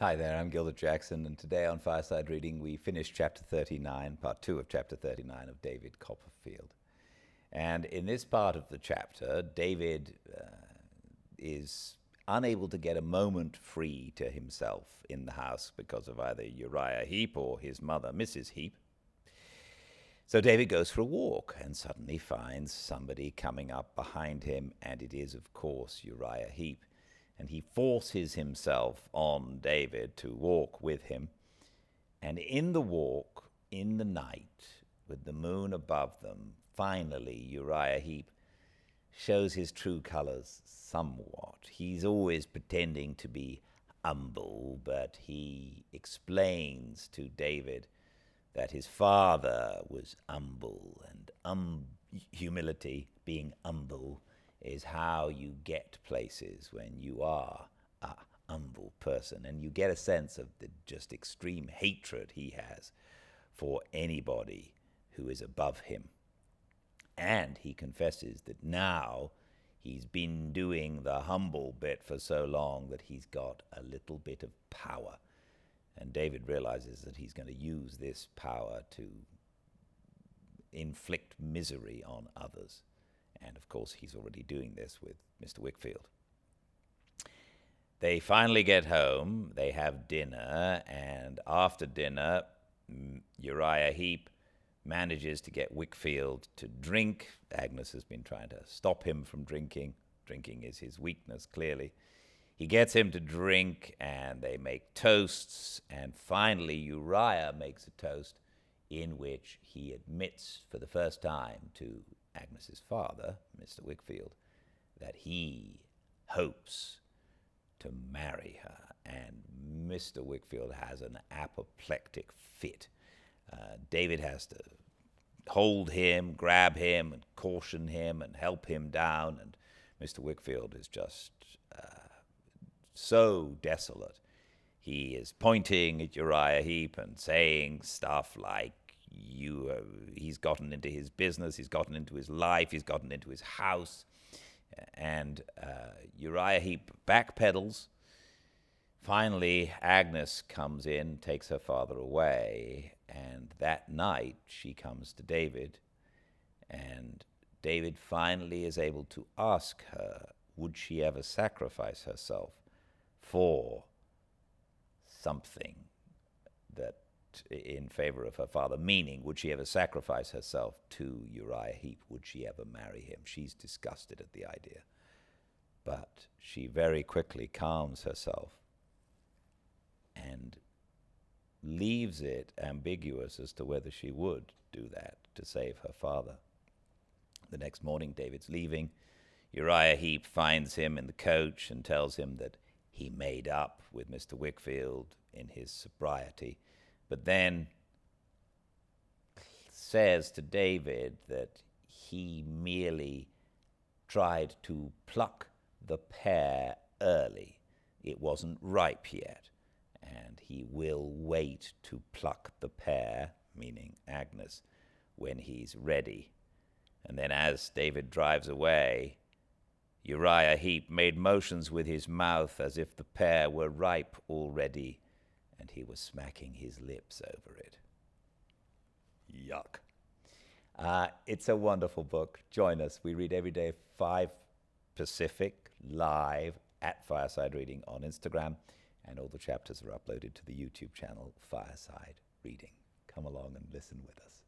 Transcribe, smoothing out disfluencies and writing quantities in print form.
Hi there, I'm Gildart Jackson, and today on Fireside Reading we finish Chapter 39, Part 2 of Chapter 39 of David Copperfield. And in this part of the chapter, David is unable to get a moment free to himself in the house because of either Uriah Heep or his mother, Mrs. Heep. So David goes for a walk and suddenly finds somebody coming up behind him, and it is, of course, Uriah Heep. And he forces himself on David to walk with him. And in the walk, in the night, with the moon above them, finally Uriah Heep shows his true colors somewhat. He's always pretending to be humble, but he explains to David that his father was humble, and humility, being humble, is how you get places when you are a humble person. And you get a sense of the just extreme hatred he has for anybody who is above him. And he confesses that now he's been doing the humble bit for so long that he's got a little bit of power. And David realizes that he's going to use this power to inflict misery on others. And of course, he's already doing this with Mr. Wickfield. They finally get home, they have dinner, and after dinner, Uriah Heep manages to get Wickfield to drink. Agnes has been trying to stop him from drinking. Drinking is his weakness, clearly. He gets him to drink, and they make toasts, and finally Uriah makes a toast in which he admits for the first time to Agnes's father, Mr. Wickfield, that he hopes to marry her. And Mr. Wickfield has an apoplectic fit. David has to hold him, grab him, and caution him, and help him down. And Mr. Wickfield is just so desolate. He is pointing at Uriah Heep and saying stuff like, he's gotten into his business, he's gotten into his life, he's gotten into his house. And Uriah Heep backpedals. Finally, Agnes comes in, takes her father away, and that night she comes to David, and David finally is able to ask her, would she ever sacrifice herself for something that in favor of her father, meaning, would she ever sacrifice herself to Uriah Heep? Would she ever marry him? She's disgusted at the idea. But she very quickly calms herself and leaves it ambiguous as to whether she would do that to save her father. The next morning, David's leaving. Uriah Heep finds him in the coach and tells him that he made up with Mr. Wickfield in his sobriety, but then says to David that he merely tried to pluck the pear early. It wasn't ripe yet, and he will wait to pluck the pear, meaning Agnes, when he's ready. And then as David drives away, Uriah Heep made motions with his mouth as if the pear were ripe already, and he was smacking his lips over it. Yuck. It's a wonderful book. Join us. We read every day, 5 Pacific, live at Fireside Reading on Instagram, and all the chapters are uploaded to the YouTube channel Fireside Reading. Come along and listen with us.